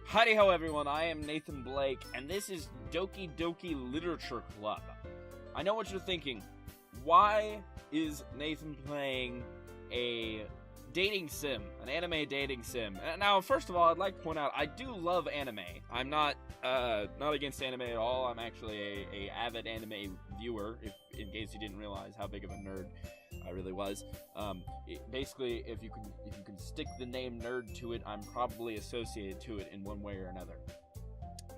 Howdy-ho everyone, I am Nathan Blake, and this is Doki Doki Literature Club. I know what you're thinking. Why is Nathan playing a dating sim, an anime dating sim? Now, first of all, I'd like to point out, I do love anime. I'm not against anime at all. I'm actually a avid anime viewer, in case you didn't realize how big of a nerd I really was. Basically, if you can stick the name nerd to it, I'm probably associated to it in one way or another.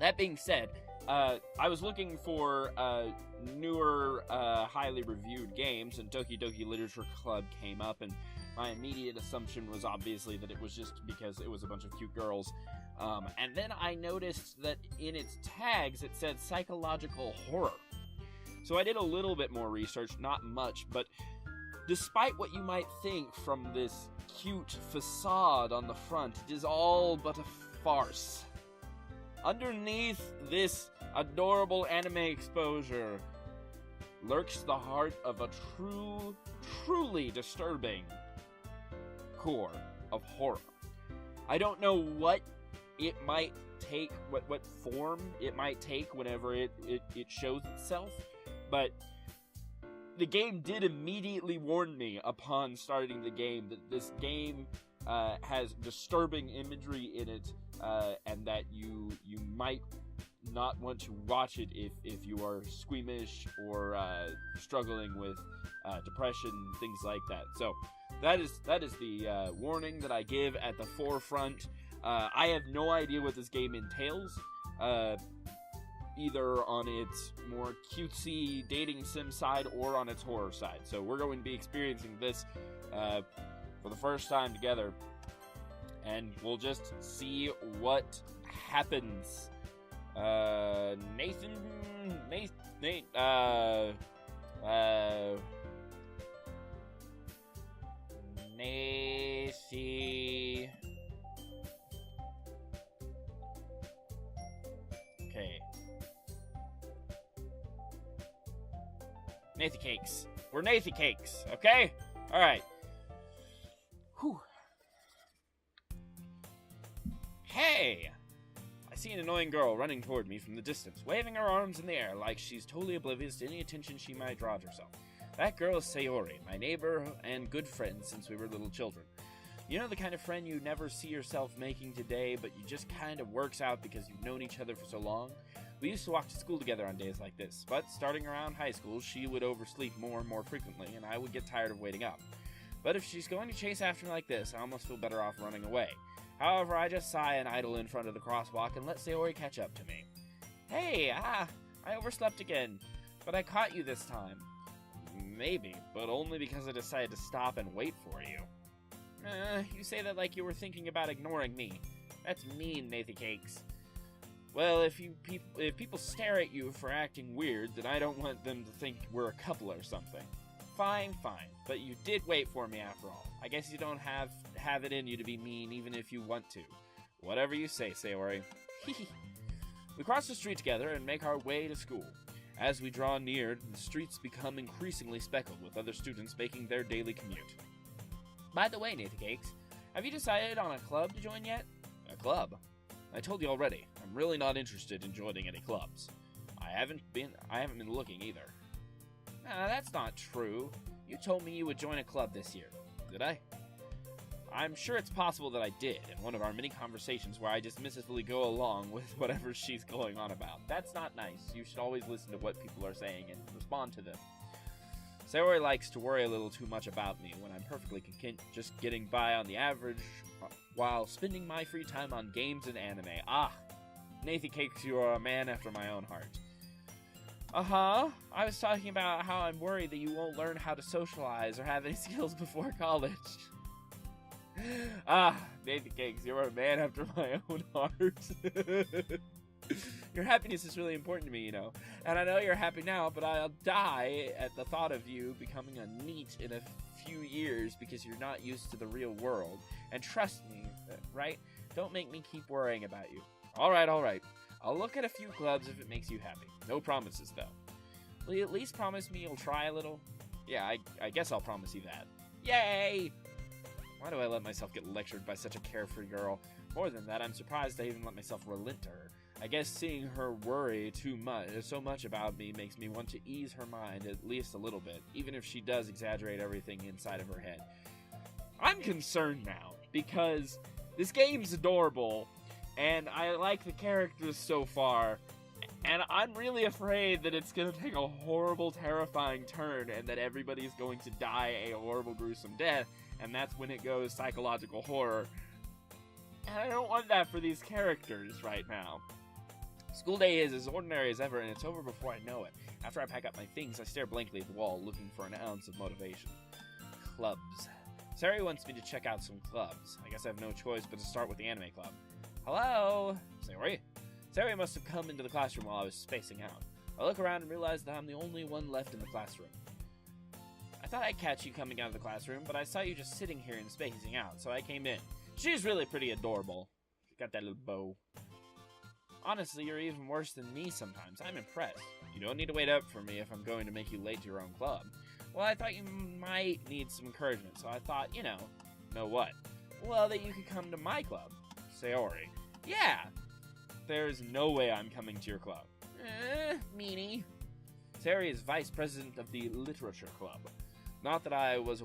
That being said, I was looking for newer, highly reviewed games, and Doki Doki Literature Club came up, and my immediate assumption was obviously that it was just because it was a bunch of cute girls. And then I noticed that in its tags it said psychological horror. So I did a little bit more research, not much, but despite what you might think from this cute facade on the front, it is all but a farce. Underneath this adorable anime exposure lurks the heart of a truly disturbing core of horror. I don't know what it might take, what form it might take whenever it shows itself, but the game did immediately warn me upon starting the game that this game has disturbing imagery in it, and that you might not want to watch it if you are squeamish or struggling with depression, things like that. So that is the warning that I give at the forefront. I have no idea what this game entails, either on its more cutesy dating sim side or on its horror side. So we're going to be experiencing this for the first time together, and we'll just see what happens. Nathan, Okay. Nathan Cakes. We're Nathan Cakes, okay? Alright. Whew. Hey! I see an annoying girl running toward me from the distance, waving her arms in the air like she's totally oblivious to any attention she might draw to herself. That girl is Sayori, my neighbor and good friend since we were little children. You know the kind of friend you never see yourself making today, but you just kind of works out because you've known each other for so long? We used to walk to school together on days like this, but starting around high school, she would oversleep more and more frequently, and I would get tired of waiting up. But if she's going to chase after me like this, I almost feel better off running away. However, I just sigh and idle in front of the crosswalk and let Sayori catch up to me. Hey, I overslept again, but I caught you this time. Maybe, but only because I decided to stop and wait for you. You say that like you were thinking about ignoring me. That's mean, Nathan Cakes. Well, if people stare at you for acting weird, then I don't want them to think we're a couple or something. Fine, but you did wait for me after all. I guess you don't have it in you to be mean even if you want to. Whatever you say, Sayori. We cross the street together and make our way to school. As we draw near, the streets become increasingly speckled with other students making their daily commute. By the way, Nathan Cakes, have you decided on a club to join yet? A club? I told you already, I'm really not interested in joining any clubs. I haven't been looking either. That's not true. You told me you would join a club this year. Did I? I'm sure it's possible that I did, in one of our many conversations where I dismissively go along with whatever she's going on about. That's not nice. You should always listen to what people are saying and respond to them. Sayori likes to worry a little too much about me when I'm perfectly content just getting by on the average while spending my free time on games and anime. Nathan Cakes, you are a man after my own heart. I was talking about how I'm worried that you won't learn how to socialize or have any skills before college. Nathan Cakes, you're a man after my own heart. Your happiness is really important to me, you know. And I know you're happy now, but I'll die at the thought of you becoming a NEET in a few years because you're not used to the real world. And trust me, right? Don't make me keep worrying about you. Alright. I'll look at a few clubs if it makes you happy. No promises, though. Will you at least promise me you'll try a little? Yeah, I guess I'll promise you that. Yay! Why do I let myself get lectured by such a carefree girl? More than that, I'm surprised I even let myself relent to her. I guess seeing her worry so much about me makes me want to ease her mind at least a little bit, even if she does exaggerate everything inside of her head. I'm concerned now, because this game's adorable, and I like the characters so far, and I'm really afraid that it's going to take a horrible, terrifying turn, and that everybody's going to die a horrible, gruesome death, and that's when it goes psychological horror. And I don't want that for these characters right now. School day is as ordinary as ever, and it's over before I know it. After I pack up my things, I stare blankly at the wall, looking for an ounce of motivation. Clubs. Sayori wants me to check out some clubs. I guess I have no choice but to start with the anime club. Hello? Sayori? Sayori must have come into the classroom while I was spacing out. I look around and realize that I'm the only one left in the classroom. I thought I'd catch you coming out of the classroom, but I saw you just sitting here and spacing out, so I came in. She's really pretty adorable. Got that little bow. Honestly, you're even worse than me sometimes. I'm impressed. You don't need to wait up for me if I'm going to make you late to your own club. Well, I thought you might need some encouragement, so I thought, know what? Well, that you could come to my club. Sayori. Yeah! There's no way I'm coming to your club. Meanie. Sayori is vice president of the Literature Club. Not that I was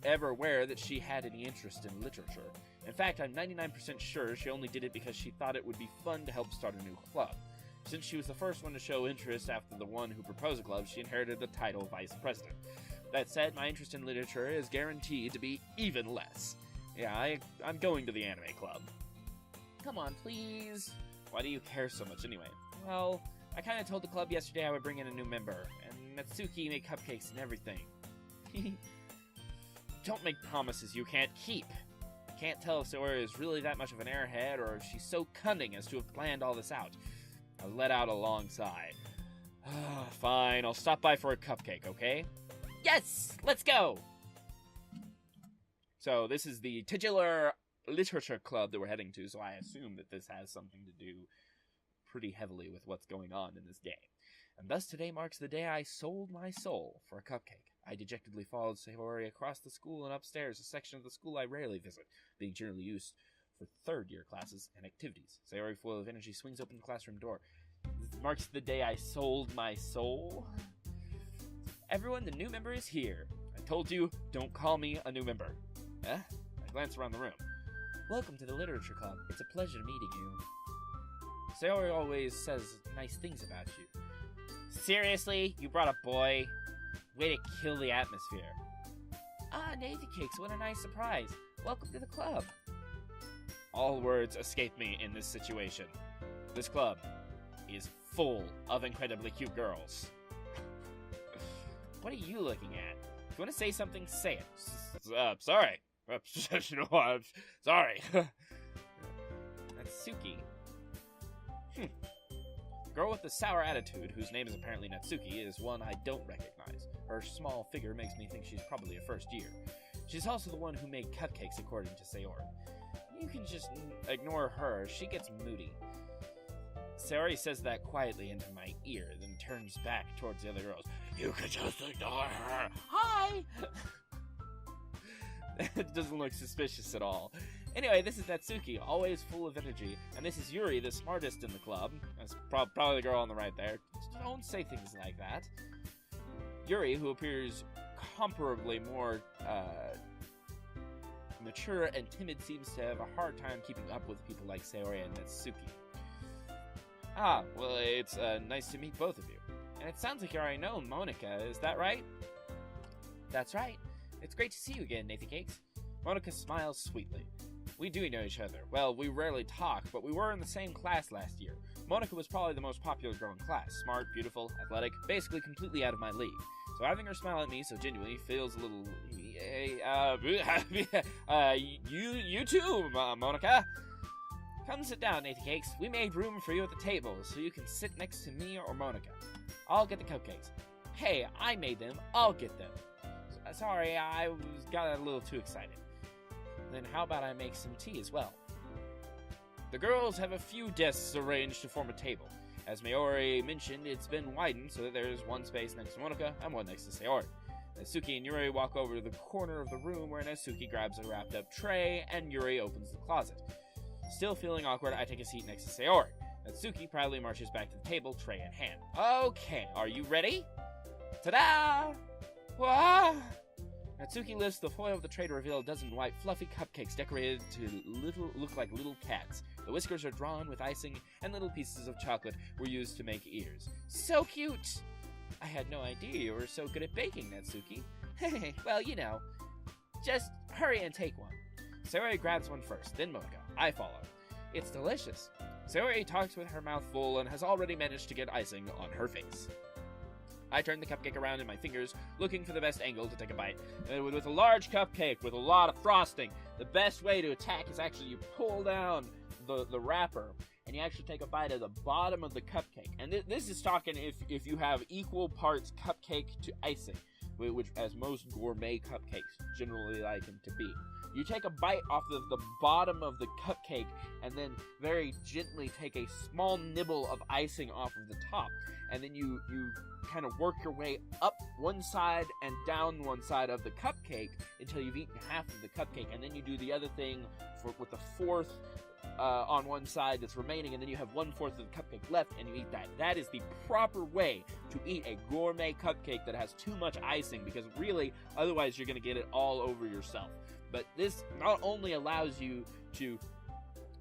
ever aware that she had any interest in literature. In fact, I'm 99% sure she only did it because she thought it would be fun to help start a new club. Since she was the first one to show interest after the one who proposed a club, she inherited the title vice president. That said, my interest in literature is guaranteed to be even less. Yeah, I'm going to the anime club. Come on, please. Why do you care so much anyway? Well, I kind of told the club yesterday I would bring in a new member, and Natsuki made cupcakes and everything. Don't make promises you can't keep. I can't tell if Sayori is really that much of an airhead, or if she's so cunning as to have planned all this out. I let out a long sigh. Fine, I'll stop by for a cupcake, okay? Yes! Let's go! So, this is the titular literature club that we're heading to, so I assume that this has something to do pretty heavily with what's going on in this game. And thus today marks the day I sold my soul for a cupcake. I dejectedly followed Sayori across the school and upstairs, a section of the school I rarely visit, being generally used for third-year classes and activities. Sayori, full of energy, swings open the classroom door. This marks the day I sold my soul. Everyone, the new member is here. I told you, don't call me a new member. I glance around the room. Welcome to the Literature Club. It's a pleasure meeting you. Sayori always says nice things about you. Seriously? You brought a boy? Way to kill the atmosphere. Nathanblakegames, what a nice surprise. Welcome to the club. All words escape me in this situation. This club is full of incredibly cute girls. What are you looking at? If you want to say something, say it. Sorry. I'm sorry. Natsuki. Girl with the sour attitude, whose name is apparently Natsuki, is one I don't recognize. Her small figure makes me think she's probably a first year. She's also the one who made cupcakes, according to Sayori. You can just ignore her. She gets moody. Sayori says that quietly into my ear, then turns back towards the other girls. You can just ignore her. Hi! It doesn't look suspicious at all. Anyway, this is Natsuki, always full of energy, and this is Yuri, the smartest in the club. That's probably the girl on the right there. Don't say things like that. Yuri, who appears comparably more mature and timid, seems to have a hard time keeping up with people like Sayori and Natsuki. Well, it's nice to meet both of you. And it sounds like you already know Monika, is that right? That's right. It's great to see you again, Nathanblakegames. Monika smiles sweetly. We do know each other. Well, we rarely talk, but we were in the same class last year. Monika was probably the most popular girl in class. Smart, beautiful, athletic, basically completely out of my league. So having her smile at me so genuinely feels a little... you too, Monika. Come sit down, Nathanblakegames. We made room for you at the table, so you can sit next to me or Monika. I'll get the cupcakes. Hey, I made them. I'll get them. Sorry, I got a little too excited. Then how about I make some tea as well? The girls have a few desks arranged to form a table. As Mayori mentioned, it's been widened so that there's one space next to Monika and one next to Sayori. Natsuki and Yuri walk over to the corner of the room where Natsuki grabs a wrapped-up tray and Yuri opens the closet. Still feeling awkward, I take a seat next to Sayori. Natsuki proudly marches back to the table, tray in hand. Okay, are you ready? Ta-da! Wah! Natsuki lifts the foil of the tray to reveal a dozen white, fluffy cupcakes decorated to look like little cats. The whiskers are drawn with icing, and little pieces of chocolate were used to make ears. So cute! I had no idea you were so good at baking, Natsuki. Hey, well, you know. Just hurry and take one. Sayori grabs one first, then Monika. I follow. It's delicious. Sayori talks with her mouth full and has already managed to get icing on her face. I turn the cupcake around in my fingers, looking for the best angle to take a bite. With a large cupcake with a lot of frosting, the best way to attack is actually you pull down the wrapper, and you actually take a bite of the bottom of the cupcake. And this is talking if you have equal parts cupcake to icing, which as most gourmet cupcakes generally like them to be. You take a bite off of the bottom of the cupcake and then very gently take a small nibble of icing off of the top. And then you kind of work your way up one side and down one side of the cupcake until you've eaten half of the cupcake. And then you do the other thing with the fourth on one side that's remaining, and then you have 1/4 of the cupcake left, and you eat that. That is the proper way to eat a gourmet cupcake that has too much icing, because really, otherwise you're going to get it all over yourself. But this not only allows you to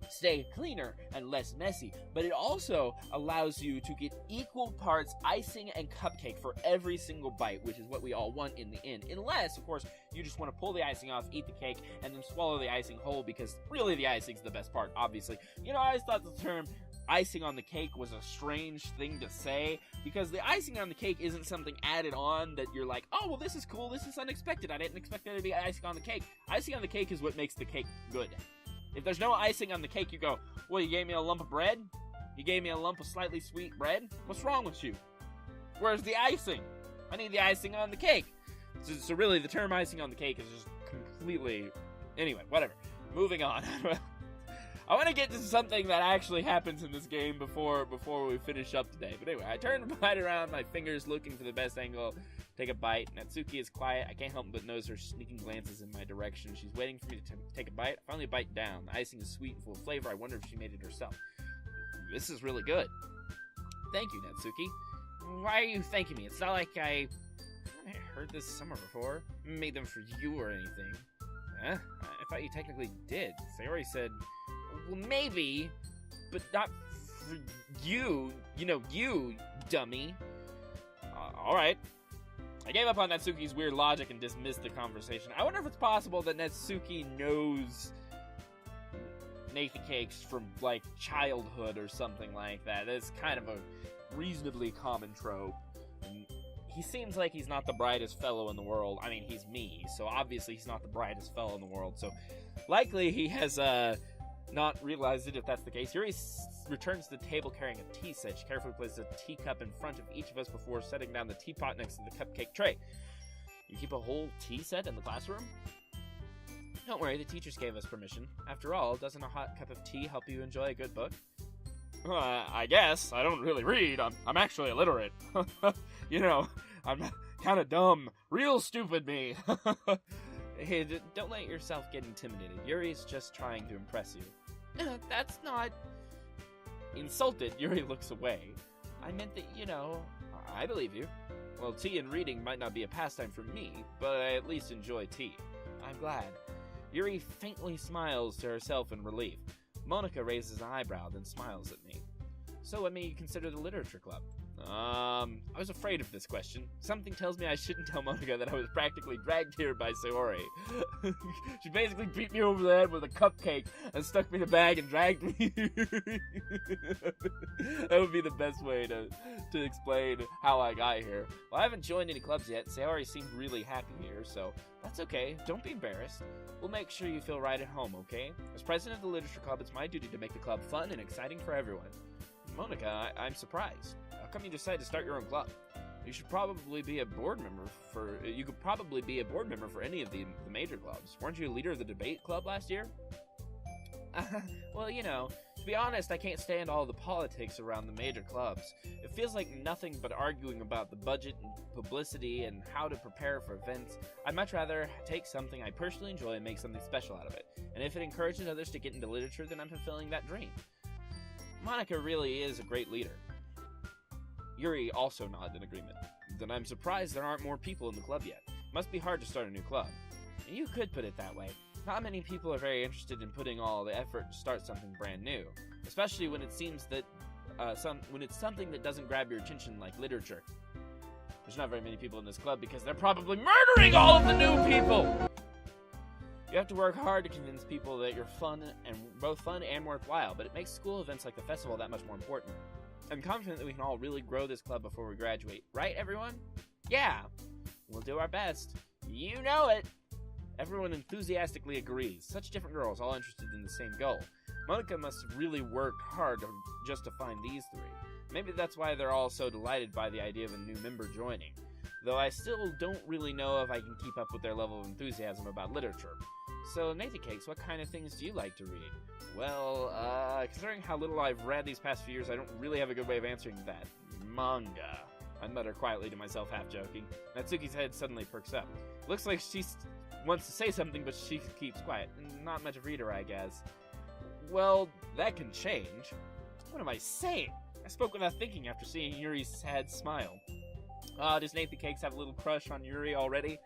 stay cleaner and less messy, but it also allows you to get equal parts icing and cupcake for every single bite, which is what we all want in the end. Unless, of course, you just want to pull the icing off, eat the cake, and then swallow the icing whole, because really the icing's the best part, obviously. You know, I always thought the term icing on the cake was a strange thing to say, because the icing on the cake isn't something added on that you're like, oh, well, this is cool, this is unexpected, I didn't expect there to be icing on the cake. Icing on the cake is what makes the cake good. If there's no icing on the cake, you go, well, you gave me a lump of bread? You gave me a lump of slightly sweet bread? What's wrong with you? Where's the icing? I need the icing on the cake. So really, the term icing on the cake is just completely... Anyway, whatever. Moving on. I want to get to something that actually happens in this game before we finish up today. But anyway, I turn the bite around, my fingers looking for the best angle, take a bite. Natsuki is quiet. I can't help but notice her sneaking glances in my direction. She's waiting for me to take a bite. I finally bite down. The icing is sweet and full of flavor. I wonder if she made it herself. This is really good. Thank you, Natsuki. Why are you thanking me? It's not like I heard this somewhere before. Made them for you or anything. Huh? I thought you technically did. Sayori said... Well, maybe, but not for you. You know, you, dummy. Alright. I gave up on Natsuki's weird logic and dismissed the conversation. I wonder if it's possible that Natsuki knows Nathan Cakes from, like, childhood or something like that. That's kind of a reasonably common trope. And he seems like he's not the brightest fellow in the world. I mean, he's me, so obviously he's not the brightest fellow in the world. So likely he has, not realized it if that's the case. Yuri returns to the table carrying a tea set. She carefully places a teacup in front of each of us before setting down the teapot next to the cupcake tray. You keep a whole tea set in the classroom? Don't worry, the teachers gave us permission. After all, doesn't a hot cup of tea help you enjoy a good book? I guess. I don't really read. I'm actually illiterate. You know, I'm kind of dumb. Real stupid me. Hey, don't let yourself get intimidated. Yuri's just trying to impress you. That's not... Insulted, Yuri looks away. I meant that, you know, I believe you. Well, tea and reading might not be a pastime for me, but I at least enjoy tea. I'm glad. Yuri faintly smiles to herself in relief. Monika raises an eyebrow, then smiles at me. So what made you consider the literature club? I was afraid of this question. Something tells me I shouldn't tell Monika that I was practically dragged here by Sayori. She basically beat me over the head with a cupcake and stuck me in a bag and dragged me here. That would be the best way to explain how I got here. Well, I haven't joined any clubs yet. Sayori seemed really happy here, so that's okay. Don't be embarrassed. We'll make sure you feel right at home, okay? As president of the literature club, it's my duty to make the club fun and exciting for everyone. Monika, I'm surprised. How come you decided to start your own club? You should probably be a board member for... You could probably be a board member for any of the major clubs. Weren't you a leader of the debate club last year? Well, you know, To be honest, I can't stand all the politics around the major clubs. It feels like nothing but arguing about the budget and publicity and how to prepare for events. I'd much rather take something I personally enjoy and make something special out of it. And if it encourages others to get into literature, then I'm fulfilling that dream. Monica really is a great leader. Yuri also nodded in agreement. Then I'm surprised there aren't more people in the club yet. Must be hard to start a new club. You could put it that way. Not many people are very interested in putting all the effort to start something brand new, especially when it seems that when it's something that doesn't grab your attention like literature. There's not very many people in this club because they're probably murdering all of the new people! You have to work hard to convince people that you're both fun and worthwhile, but it makes school events like the festival that much more important. I'm confident that we can all really grow this club before we graduate. Right, everyone? Yeah! We'll do our best. You know it! Everyone enthusiastically agrees. Such different girls, all interested in the same goal. Monica must have really worked hard just to find these three. Maybe that's why they're all so delighted by the idea of a new member joining. Though I still don't really know if I can keep up with their level of enthusiasm about literature. So, Nathanblakegames, what kind of things do you like to read? Well, considering how little I've read these past few years, I don't really have a good way of answering that. Manga. I mutter quietly to myself, half joking. Natsuki's head suddenly perks up. Looks like she wants to say something, but she keeps quiet. Not much of a reader, I guess. Well, that can change. What am I saying? I spoke without thinking after seeing Yuri's sad smile. Does Nathanblakegames have a little crush on Yuri already?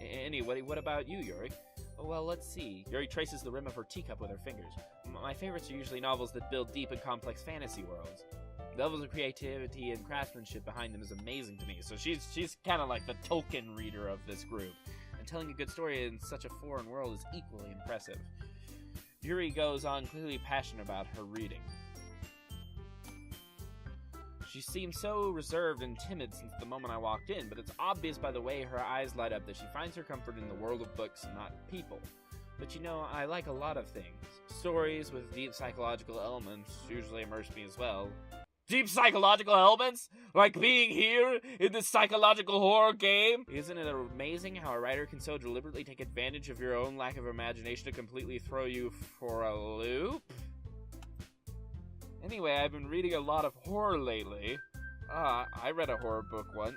Anyway, what about you, Yuri? Well, let's see. Yuri traces the rim of her teacup with her fingers. My favorites are usually novels that build deep and complex fantasy worlds. The levels of creativity and craftsmanship behind them is amazing to me, so she's kind of like the Tolkien reader of this group. And telling a good story in such a foreign world is equally impressive. Yuri goes on, clearly passionate about her reading. She seems so reserved and timid since the moment I walked in, but it's obvious by the way her eyes light up that she finds her comfort in the world of books, not people. But you know, I like a lot of things. Stories with deep psychological elements usually immerse me as well. Deep psychological elements? Like being here in this psychological horror game? Isn't it amazing how a writer can so deliberately take advantage of your own lack of imagination to completely throw you for a loop? Anyway, I've been reading a lot of horror lately. I read a horror book once.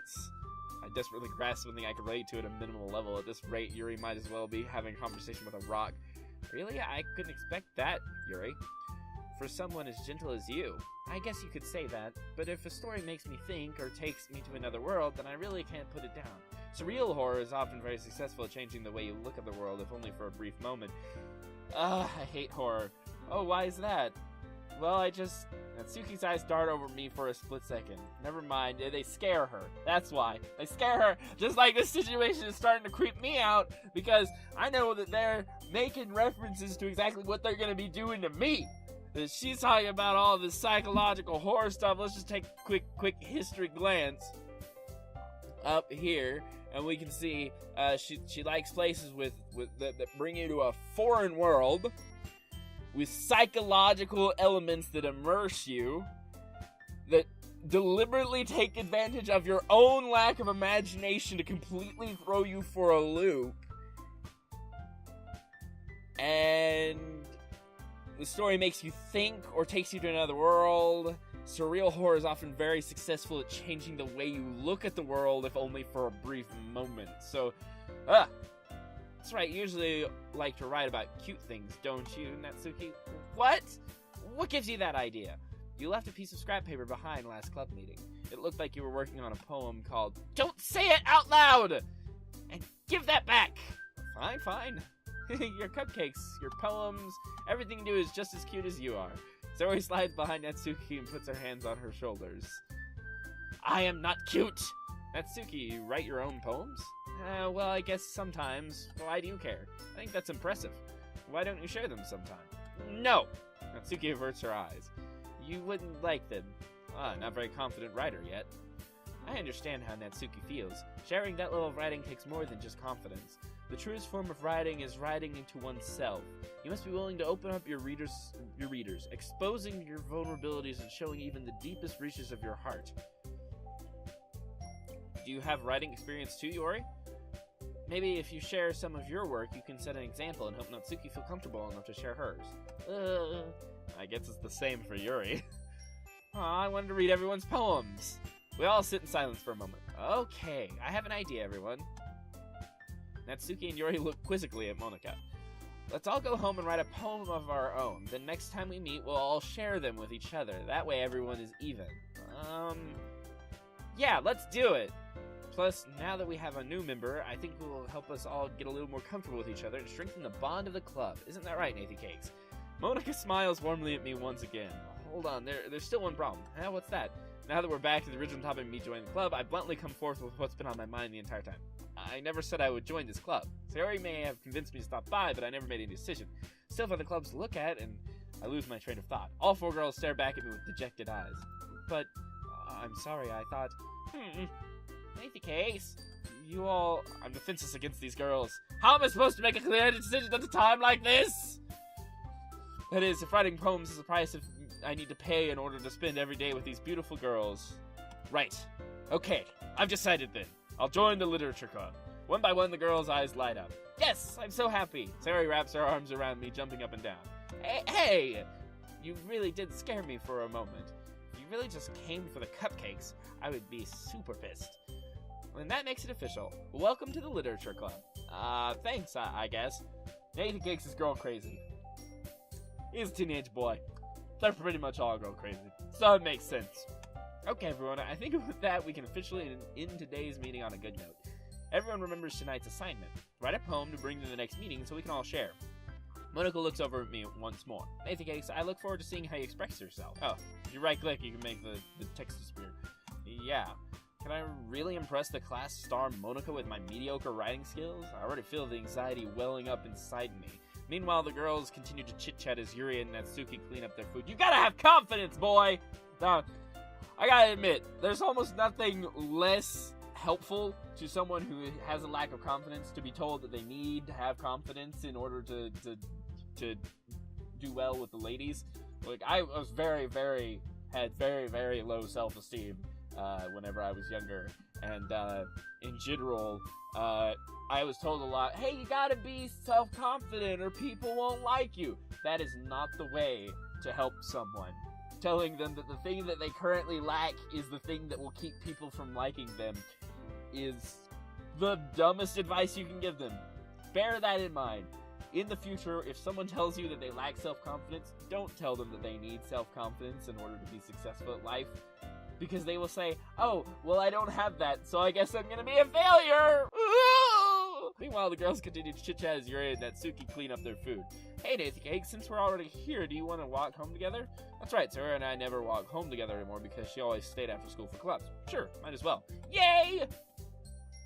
I desperately grasped something I could relate to at a minimal level. At this rate, Yuri might as well be having a conversation with a rock. Really? I couldn't expect that, Yuri. For someone as gentle as you. I guess you could say that, but if a story makes me think or takes me to another world, then I really can't put it down. Surreal horror is often very successful at changing the way you look at the world, if only for a brief moment. I hate horror. Oh, why is that? Well, Natsuki's eyes dart over me for a split second. Never mind, they scare her. That's why. They scare her, just like this situation is starting to creep me out, because I know that they're making references to exactly what they're going to be doing to me. She's talking about all this psychological horror stuff. Let's just take a quick history glance up here, and we can see she likes places that bring you to a foreign world with psychological elements that immerse you, that deliberately take advantage of your own lack of imagination to completely throw you for a loop. And the story makes you think or takes you to another world. Surreal horror is often very successful at changing the way you look at the world, if only for a brief moment. So, that's right, you usually like to write about cute things, don't you, Natsuki? What? What gives you that idea? You left a piece of scrap paper behind last club meeting. It looked like you were working on a poem called Don't Say It Out Loud! And give that back! Fine. Your cupcakes, your poems, everything you do is just as cute as you are. Zoe slides behind Natsuki and puts her hands on her shoulders. I am not cute! Natsuki, you write your own poems? Well, I guess sometimes. Why do you care? I think that's impressive. Why don't you share them sometime? No! Natsuki averts her eyes. You wouldn't like them. Not very confident writer yet. I understand how Natsuki feels. Sharing that level of writing takes more than just confidence. The truest form of writing is writing into oneself. You must be willing to open up your readers, exposing your vulnerabilities and showing even the deepest reaches of your heart. Do you have writing experience too, Yuri? Maybe if you share some of your work, you can set an example and help Natsuki feel comfortable enough to share hers. I guess it's the same for Yuri. Aw, I wanted to read everyone's poems. We all sit in silence for a moment. Okay, I have an idea, everyone. Natsuki and Yuri look quizzically at Monika. Let's all go home and write a poem of our own. Then next time we meet, we'll all share them with each other. That way everyone is even. Yeah, let's do it. Plus, now that we have a new member, I think it will help us all get a little more comfortable with each other and strengthen the bond of the club. Isn't that right, Nathan Cakes? Monika smiles warmly at me once again. Hold on, there's still one problem. What's that? Now that we're back to the original topic of me joining the club, I bluntly come forth with what's been on my mind the entire time. I never said I would join this club. Sayori may have convinced me to stop by, but I never made any decision. Still for the clubs to look at, and I lose my train of thought. All 4 girls stare back at me with dejected eyes. But, I'm sorry, I thought... Nathan Case, you all... I'm defenseless against these girls. How am I supposed to make a clear decision at a time like this? That is, if writing poems is a price I need to pay in order to spend every day with these beautiful girls. Right. Okay, I've decided then. I'll join the literature club. One by one, the girls' eyes light up. Yes, I'm so happy. Sayori wraps her arms around me, jumping up and down. Hey! You really did scare me for a moment. If you really just came for the cupcakes, I would be super pissed. And that makes it official. Welcome to the literature club. Thanks, I guess. Nathan Cakes is girl crazy. He's a teenage boy. They're pretty much all girl crazy. So it makes sense. Okay, everyone, I think with that, we can officially end today's meeting on a good note. Everyone remembers tonight's assignment. Write a poem to bring to the next meeting so we can all share. Monika looks over at me once more. Nathan Cakes, I look forward to seeing how you express yourself. Oh, if you right-click, you can make the text disappear. Yeah. Can I really impress the class star Monika with my mediocre writing skills? I already feel the anxiety welling up inside me. Meanwhile, the girls continue to chit-chat as Yuri and Natsuki clean up their food. You gotta have confidence, boy! I gotta admit, there's almost nothing less helpful to someone who has a lack of confidence to be told that they need to have confidence in order to do well with the ladies. Like, I was had very low self-esteem whenever I was younger, and in general, I was told a lot, hey, you gotta be self-confident or people won't like you. That is not the way to help someone. Telling them that the thing that they currently lack is the thing that will keep people from liking them is the dumbest advice you can give them. Bear that in mind. In the future, if someone tells you that they lack self-confidence, don't tell them that they need self-confidence in order to be successful at life. Because they will say, oh, well, I don't have that, so I guess I'm gonna be a failure! Meanwhile, the girls continue to chit-chat as Yuri and Natsuki clean up their food. Hey, Nathan Cake, since we're already here, do you want to walk home together? That's right, Sarah and I never walk home together anymore because she always stayed after school for clubs. Sure, might as well. Yay!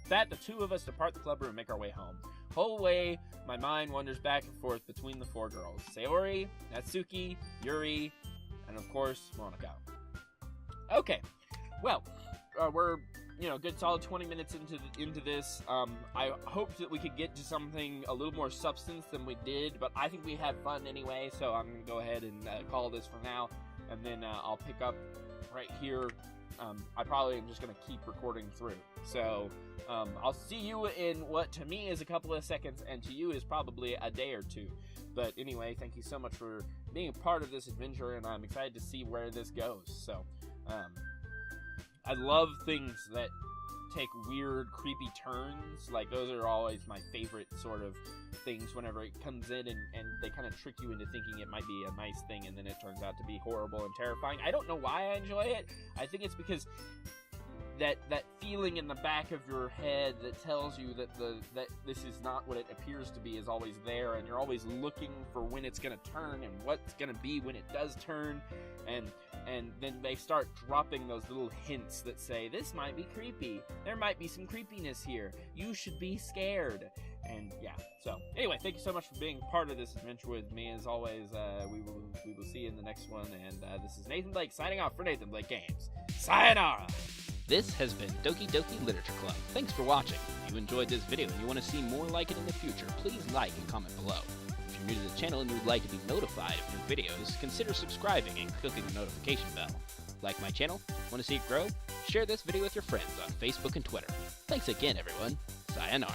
That, the 2 of us depart the club room and make our way home. Whole way, my mind wanders back and forth between the 4 girls. Sayori, Natsuki, Yuri, and of course, Monika. Okay, well, we're... good solid 20 minutes into this. I hoped that we could get to something a little more substance than we did, but I think we had fun anyway, so I'm going to go ahead and call this for now, and then I'll pick up right here. I probably am just going to keep recording through. So, I'll see you in what to me is a couple of seconds, and to you is probably a day or 2. But anyway, thank you so much for being a part of this adventure, and I'm excited to see where this goes. So, I love things that take weird, creepy turns. Like, those are always my favorite sort of things whenever it comes in and they kind of trick you into thinking it might be a nice thing and then it turns out to be horrible and terrifying. I don't know why I enjoy it. I think it's because that feeling in the back of your head that tells you that this is not what it appears to be is always there, and you're always looking for when it's going to turn and what's going to be when it does turn, and then they start dropping those little hints that say, this might be creepy, there might be some creepiness here, you should be scared. And yeah, so anyway, thank you so much for being part of this adventure with me. As always, we will see you in the next one, and this is Nathan Blake signing off for Nathanblakegames. Sayonara! This has been Doki Doki Literature Club. Thanks for watching. If you enjoyed this video and you want to see more like it in the future, please like and comment below. If you're new to the channel and you would like to be notified of new videos, consider subscribing and clicking the notification bell. Like my channel? Want to see it grow? Share this video with your friends on Facebook and Twitter. Thanks again, everyone. Sayonara.